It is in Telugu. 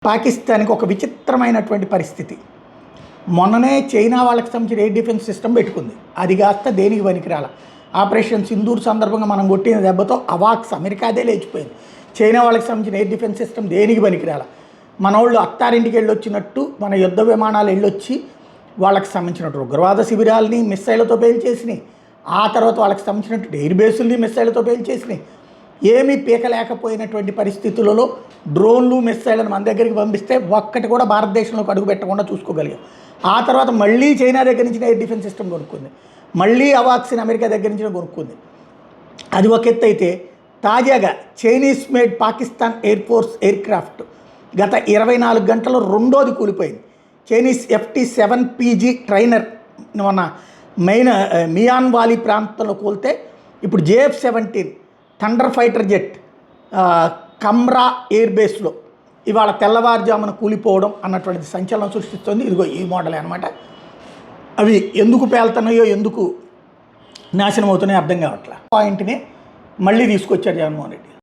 పాకిస్తాన్కి ఒక విచిత్రమైనటువంటి పరిస్థితి. మొన్ననే చైనా వాళ్ళకి సంబంధించిన ఎయిర్ డిఫెన్స్ సిస్టమ్ పెట్టుకుంది. అది కాస్త దేనికి పనికిరాల. ఆపరేషన్ సింధూర్ సందర్భంగా మనం కొట్టిన దెబ్బతో అవాక్స్ అమెరికాదే లేచిపోయింది. చైనా వాళ్ళకి సంబంధించిన ఎయిర్ డిఫెన్స్ సిస్టమ్ దేనికి పనికిరాల. మన వాళ్ళు అత్తారింటికి వెళ్ళొచ్చినట్టు మన యుద్ధ విమానాలు వెళ్ళొచ్చి వాళ్ళకి సంబంధించినట్టు ఉగ్రవాద శిబిరాలని మిస్సైళ్లతో పేల్చేసినాయి. ఆ తర్వాత వాళ్ళకి సంబంధించినట్టు ఎయిర్ బేసుల్ని మిస్సైళ్లతో పేల్చేసినాయి. ఏమీ పీకలేకపోయినటువంటి పరిస్థితులలో డ్రోన్లు మిస్సైళ్ళను మన దగ్గరికి పంపిస్తే ఒక్కటి కూడా భారతదేశంలోకి అడుగు పెట్టకుండా చూసుకోగలిగాం. ఆ తర్వాత మళ్ళీ చైనా దగ్గర నుంచి ఎయిర్ డిఫెన్స్ సిస్టమ్ కొనుక్కుంది. మళ్ళీ అవాక్స్ని అమెరికా దగ్గర నుంచి కొనుక్కుంది. అది ఒక ఎత్తు అయితే, తాజాగా Chinese made Pakistan Air Force aircraft గత 24 గంటల్లో రెండోది కూలిపోయింది. చైనీస్ FT-7PG ట్రైనర్ మన మెయిన్ మియాన్ వాలీ ప్రాంతంలో కూలితే ఇప్పుడు JF-17 thunder fighter jet Kamra air బేస్లో ఇవాళ తెల్లవారుజామున కూలిపోవడం అన్నటువంటిది సంచలనం సృష్టిస్తుంది. ఇదిగో ఈ మోడలే అనమాట. అవి ఎందుకు పేలుతున్నాయో ఎందుకు నాశనం అవుతున్నాయో అర్థం కావట్లేదు. పాయింట్ని మళ్ళీ తీసుకొచ్చారు జగన్మోహన్ రెడ్డి.